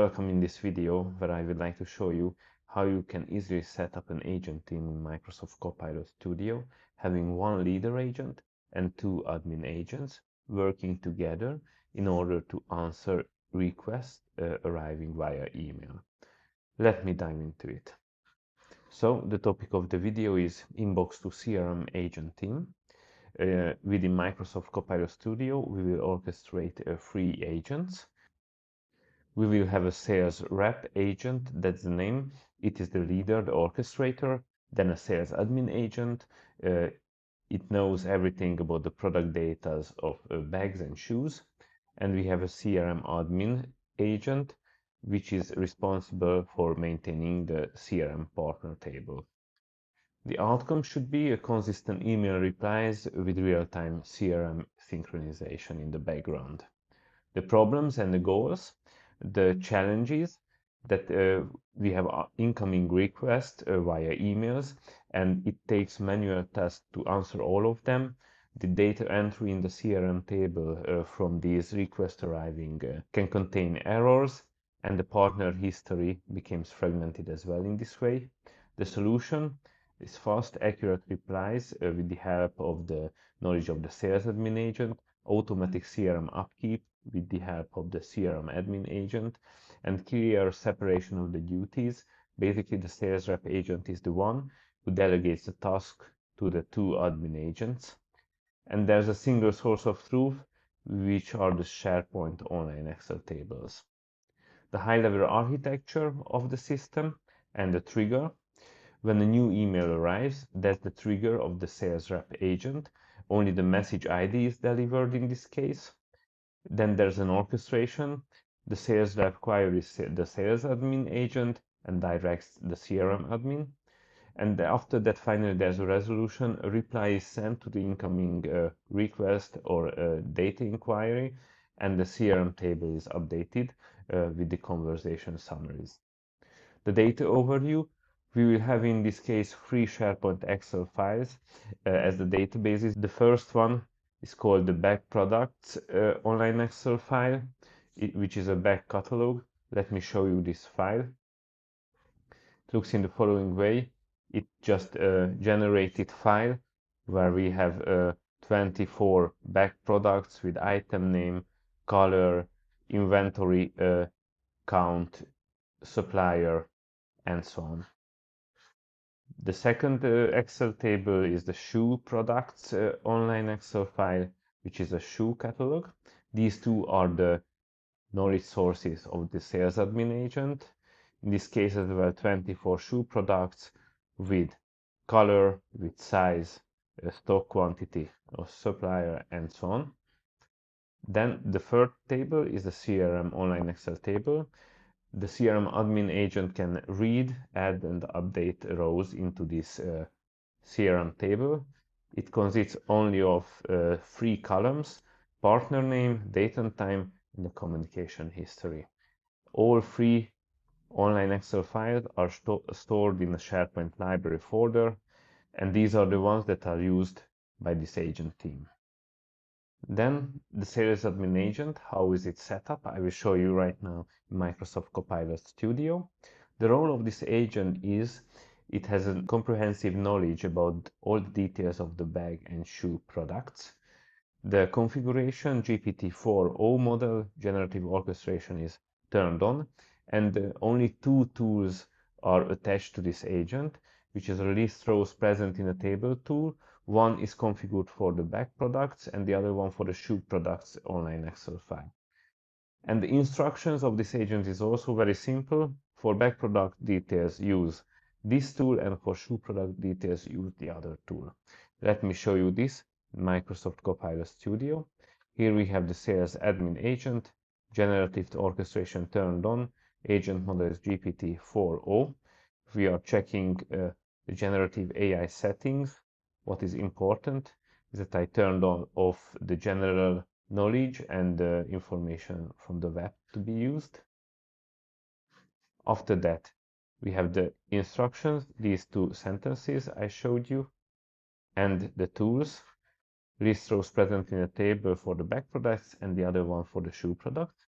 Welcome in this video where I would like to show you how you can easily set up an agent team in Microsoft Copilot Studio, having one leader agent and two admin agents working together in order to answer requests arriving via email. Let me dive into it. So the topic of the video is Inbox to CRM Agent team. Within Microsoft Copilot Studio, we will orchestrate 3 agents. We will have a sales rep agent, that's the name. It is the leader, the orchestrator. Then a sales admin agent. It knows everything about the product data of bags and shoes. And we have a CRM admin agent, which is responsible for maintaining the CRM partner table. The outcome should be a consistent email replies with real-time CRM synchronization in the background. The problems and the goals, the challenges that we have incoming requests via emails, and it takes manual tasks to answer all of them. The data entry in the CRM table from these requests arriving can contain errors, and the partner history becomes fragmented as well in this way. The solution is fast, accurate replies with the help of the knowledge of the sales admin agent, automatic CRM upkeep with the help of the CRM admin agent, and clear separation of the duties. Basically, the sales rep agent is the one who delegates the task to the two admin agents. And there's a single source of truth, which are the SharePoint online Excel tables. The high-level architecture of the system and the trigger. When a new email arrives, that's the trigger of the sales rep agent. Only the message ID is delivered in this case. Then there's an orchestration. The sales rep queries the sales admin agent and directs the CRM admin. And after that, finally, there's a resolution. A reply is sent to the incoming request or data inquiry, and the CRM table is updated with the conversation summaries. The data overview. We will have in this case 3 SharePoint Excel files as the databases. The first one is called the bag products online Excel file, which is a bag catalog. Let me show you this file. It looks in the following way. It just a generated file where we have 24 bag products with item name, color, inventory count, supplier, and so on. The second Excel table is the shoe products online Excel file, which is a shoe catalog. These two are the knowledge sources of the sales admin agent. In this case as well, 24 shoe products with color, with size, stock quantity of supplier, and so on. Then the third table is the CRM online Excel table. The CRM admin agent can read, add, and update rows into this CRM table. It consists only of 3 columns: partner name, date and time, and the communication history. All 3 online Excel files are stored in a SharePoint library folder, and these are the ones that are used by this agent team. Then the sales admin agent, how is it set up? I will show you right now in Microsoft Copilot Studio. The role of this agent is it has a comprehensive knowledge about all the details of the bag and shoe products. The configuration GPT-4o model generative orchestration is turned on, and only 2 tools are attached to this agent, which is a list rows present in a table tool. One is configured for the bag products and the other one for the shoe products online Excel file. And the instructions of this agent is also very simple. For bag product details, use this tool, and for shoe product details, use the other tool. Let me show you this in Microsoft Copilot Studio. Here we have the sales admin agent, generative orchestration turned on, agent model is GPT-4o. We are checking the generative AI settings. What is important is that I turned off the general knowledge and the information from the web to be used. After that, we have the instructions, these 2 sentences I showed you, and the tools, list rows present in a table for the bag products and the other one for the shoe products.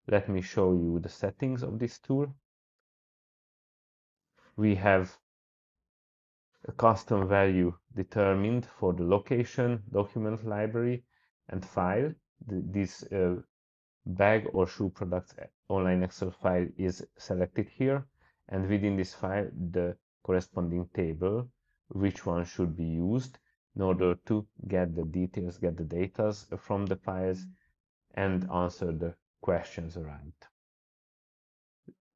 Let me show you the settings of this tool. We have a custom value determined for the location, document library, and file. This bag or shoe products online Excel file is selected here, and within this file the corresponding table, which one should be used in order to get the details, get the data from the files, and answer the questions around.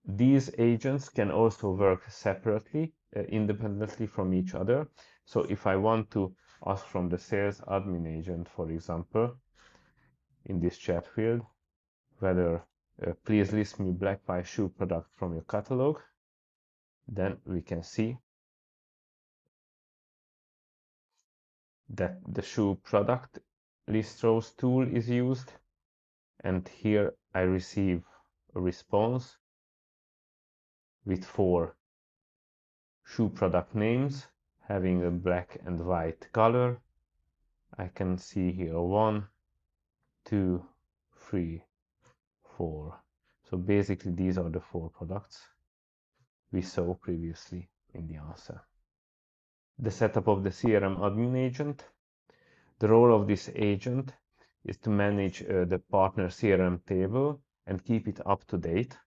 These agents can also work separately, independently from each other. So if I want to ask from the sales admin agent, for example, in this chat field, whether please list me black white shoe product from your catalog, then we can see that the shoe product list rows tool is used, and here I receive a response with 4 shoe product names having a black and white color. I can see here 1, 2, 3, 4. So basically these are the 4 products we saw previously in the answer. The setup of the CRM admin agent. The role of this agent is to manage the partner CRM table and keep it up to date.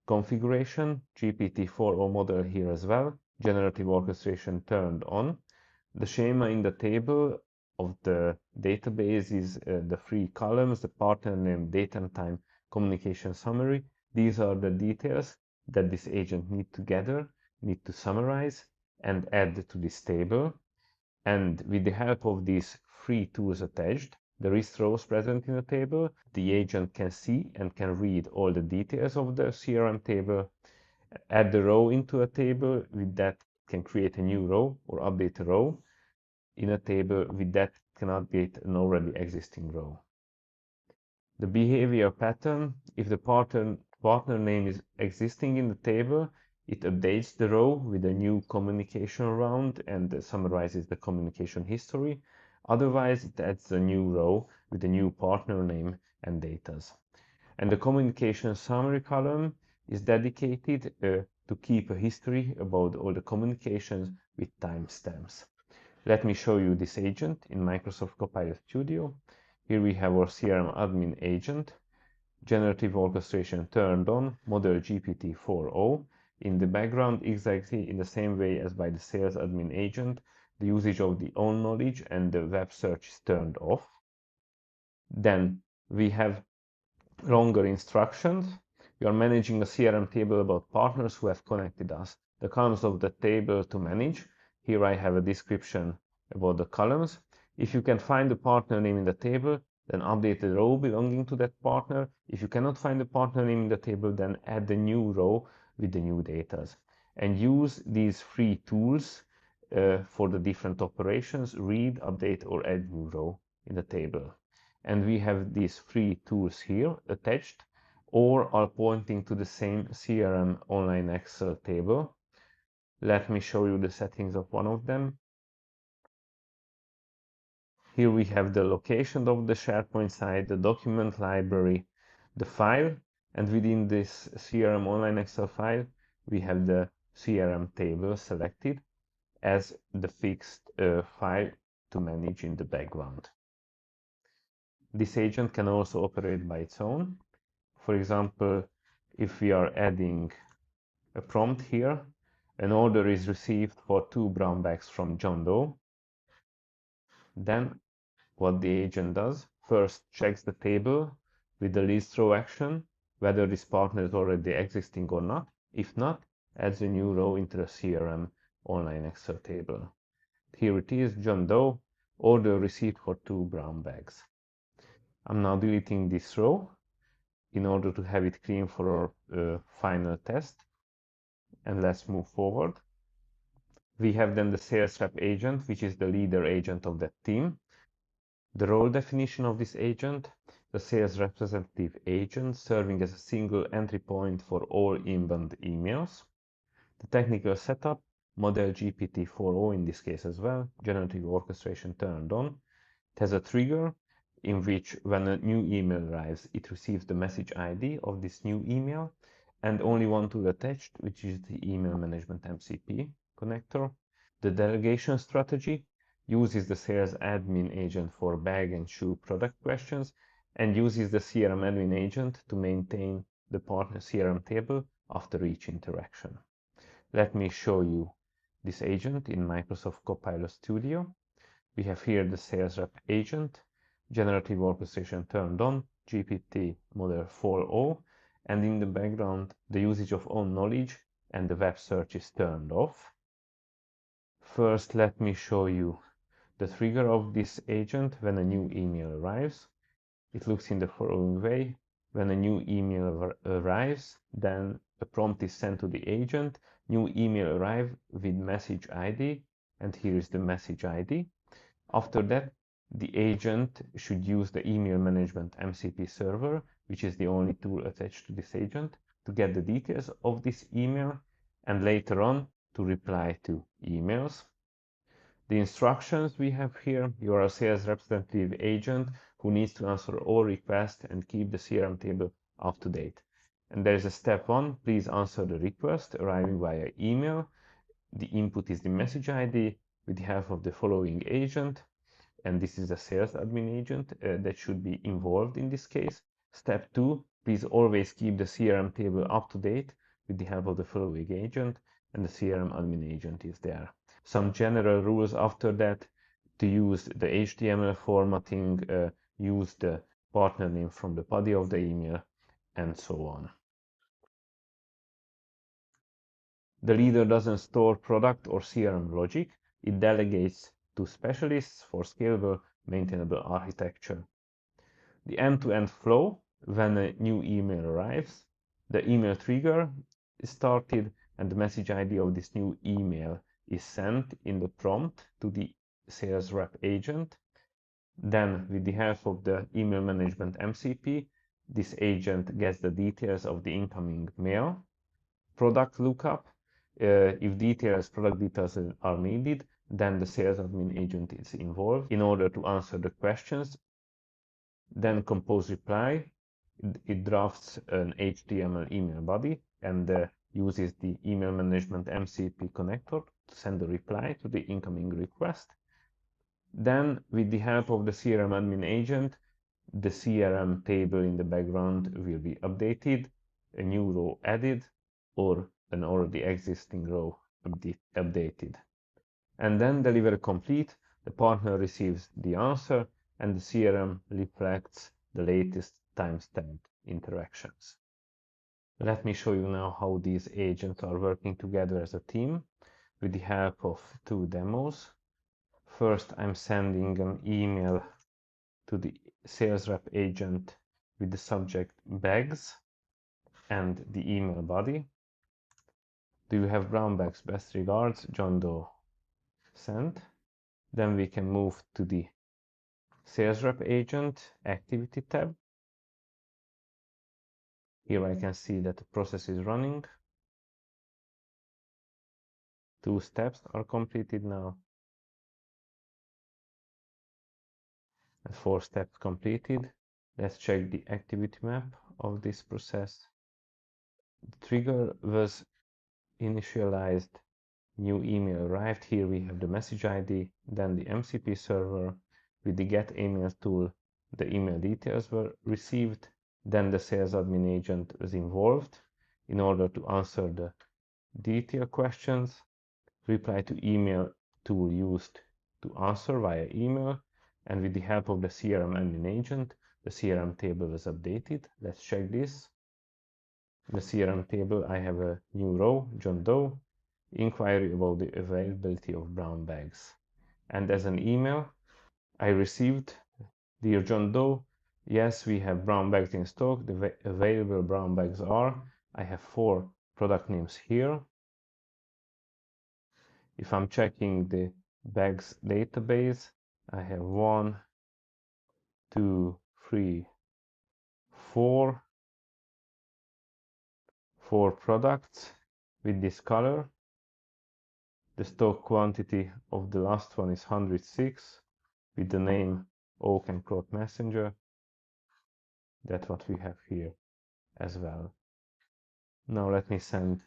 Configuration, GPT-4o model here as well, generative orchestration turned on. The schema in the table of the database is the 3 columns, the partner name, date and time, communication summary. These are the details that this agent need to summarize and add to this table. And with the help of these 3 tools attached, the list rows present in the table, the agent can see and can read all the details of the CRM table, add the row into a table, with that can create a new row or update a row in a table, with that can update an already existing row. The behavior pattern, if the partner name is existing in the table, it updates the row with a new communication round and summarizes the communication history. Otherwise, it adds a new row with a new partner name and datas. And the communication summary column is dedicated to keep a history about all the communications with timestamps. Let me show you this agent in Microsoft Copilot Studio. Here we have our CRM admin agent, generative orchestration turned on, model GPT-4o. In the background, exactly in the same way as by the sales admin agent, the usage of the own knowledge and the web search is turned off. Then we have longer instructions. We are managing a CRM table about partners who have connected us. The columns of the table to manage. Here I have a description about the columns. If you can find the partner name in the table, then update the row belonging to that partner. If you cannot find the partner name in the table, then add the new row with the new data. And use these 3 tools for the different operations, read, update, or add new row in the table. And we have these 3 tools here attached, or are pointing to the same CRM online Excel table. Let me show you the settings of one of them. Here we have the location of the SharePoint site, the document library, the file, and within this CRM online Excel file, we have the CRM table selected as the fixed file to manage in the background. This agent can also operate by its own. For example, if we are adding a prompt here, an order is received for 2 brown bags from John Doe, then what the agent does, first checks the table with the list row action, whether this partner is already existing or not. If not, adds a new row into the CRM online Excel table. Here it is, John Doe, order received for 2 brown bags. I'm now deleting this row in order to have it clean for our final test. And let's move forward. We have then the sales rep agent, which is the leader agent of that team. The role definition of this agent, the sales representative agent serving as a single entry point for all inbound emails. The technical setup, model GPT-4o in this case as well, generative orchestration turned on. It has a trigger. in which when a new email arrives, it receives the message ID of this new email and only one tool attached, which is the email management MCP connector. The delegation strategy uses the sales admin agent for bag and shoe product questions and uses the CRM admin agent to maintain the partner CRM table after each interaction. Let me show you this agent in Microsoft Copilot Studio. We have here the sales rep agent, generative orchestration turned on, GPT model 4.0, and in the background, the usage of own knowledge and the web search is turned off. First, let me show you the trigger of this agent when a new email arrives. It looks in the following way. When a new email arrives, then a prompt is sent to the agent. New email arrive with message ID, and here is the message ID. After that, the agent should use the email management MCP server, which is the only tool attached to this agent, to get the details of this email and later on to reply to emails. The instructions we have here: you are a sales representative agent who needs to answer all requests and keep the CRM table up to date. And there is a step 1, please answer the request arriving via email. The input is the message ID with the help of the following agent, and this is a sales admin agent that should be involved in this case. Step 2, please always keep the CRM table up to date with the help of the following agent, and the CRM admin agent is there. Some general rules after that: to use the HTML formatting, use the partner name from the body of the email, and so on. The leader doesn't store product or CRM logic, it delegates to specialists for scalable, maintainable architecture. The end-to-end flow: when a new email arrives, the email trigger is started and the message ID of this new email is sent in the prompt to the sales rep agent. Then, with the help of the email management MCP, this agent gets the details of the incoming mail. Product lookup: if product details are needed, then the sales admin agent is involved in order to answer the questions. Then compose reply: it drafts an HTML email body and uses the email management MCP connector to send a reply to the incoming request. Then, with the help of the CRM admin agent, the CRM table in the background will be updated, a new row added, or an already existing row updated. And then, delivery complete, the partner receives the answer and the CRM reflects the latest timestamped interactions. Let me show you now how these agents are working together as a team with the help of 2 demos. First, I'm sending an email to the sales rep agent with the subject bags and the email body. Do you have brown bags? Best regards, John Doe. Sent. Then we can move to the sales rep agent activity tab. Here I can see that the process is running. 2 steps are completed now. And 4 steps completed. Let's check the activity map of this process. The trigger was initialized, new email arrived. Here we have the message ID, then the MCP server. With the get email tool, the email details were received. Then the sales admin agent was involved in order to answer the detailed questions. Reply to email tool used to answer via email, and with the help of the CRM admin agent, the CRM table was updated. Let's check this. In the CRM table, I have a new row, John Doe, inquiry about the availability of brown bags. And as an email, I received, dear John Doe, yes, we have brown bags in stock. The available brown bags are, I have 4 product names here. If I'm checking the bags database, I have 1, 2, 3, 4 products with this color. The stock quantity of the last one is 106 with the name Oak and Cloud Messenger. That's what we have here as well. Now let me send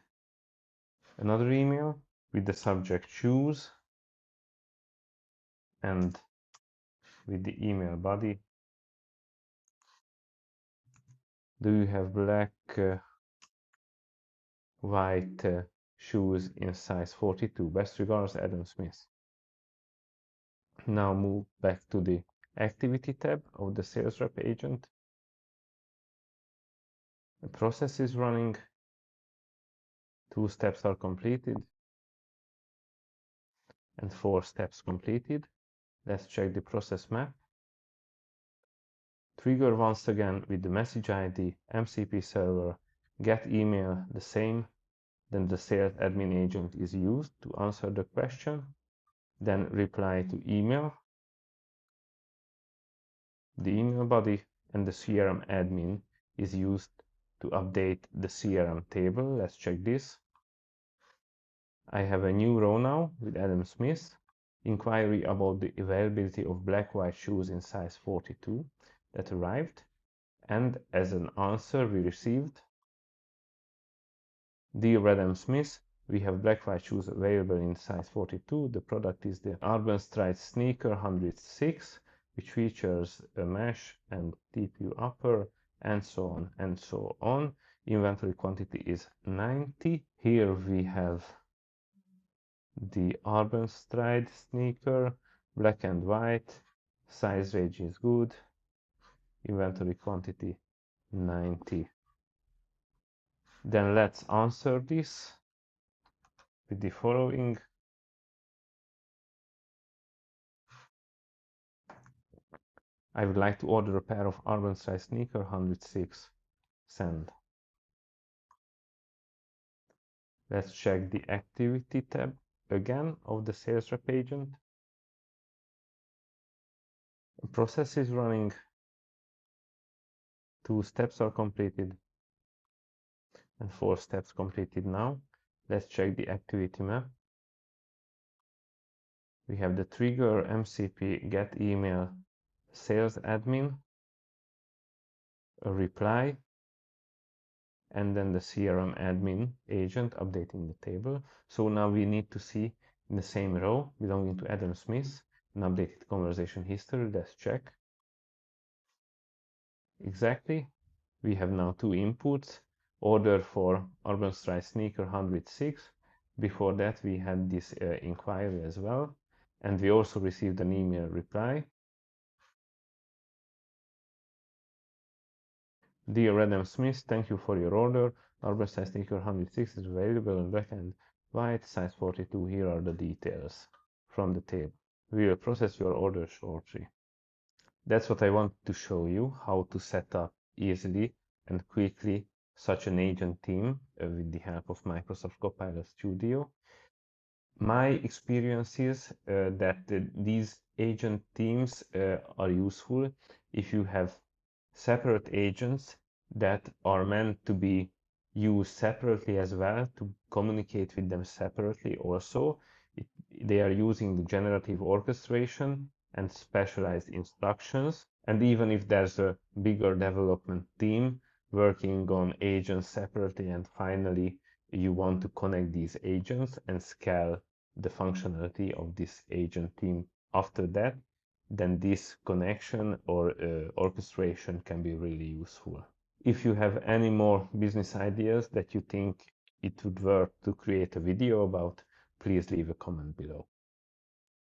another email with the subject choose and with the email body. Do you have black, white shoes in size 42? Best regards, Adam Smith. Now move back to the activity tab of the sales rep agent. The process is running. 2 steps are completed and 4 steps completed. Let's check the process map. Trigger once again with the message ID, MCP server, get email the same. Then the sales admin agent is used to answer the question. Then reply to email, the email body, and the CRM admin is used to update the CRM table. Let's check this. I have a new row now with Adam Smith. Inquiry about the availability of black-white shoes in size 42 that arrived. And as an answer we received, Dear Adam Smith, we have black-white shoes available in size 42. The product is the Urban Stride Sneaker 106, which features a mesh and TPU upper, and so on and so on. Inventory quantity is 90. Here we have the Urban Stride sneaker, black and white, size range is good, inventory quantity 90. Then let's answer this with the following. I would like to order a pair of Urban Stride sneaker 106. Send. Let's check the activity tab again of the sales rep agent. The process is running. 2 steps are completed and 4 steps completed now. Let's check the activity map. We have the trigger MCP get email sales admin, a reply, and then the CRM admin agent updating the table. So now we need to see in the same row belonging to Adam Smith an updated conversation history. Let's check. Exactly. We have now 2 inputs. Order for Urban Stride Sneaker 106. Before that we had this inquiry as well. And we also received an email reply. Dear Adam Smith, thank you for your order. Urban Stride Sneaker 106 is available in black and white, size 42. Here are the details from the table. We will process your order shortly. That's what I wanted to show you, how to set up easily and quickly such an agent team with the help of Microsoft Copilot Studio. My experience is that these agent teams are useful if you have separate agents that are meant to be used separately as well, to communicate with them separately also. They are using the generative orchestration and specialized instructions. And even if there's a bigger development team working on agents separately, and finally you want to connect these agents and scale the functionality of this agent team after that, then this connection or orchestration can be really useful. If you have any more business ideas that you think it would work to create a video about, please leave a comment below.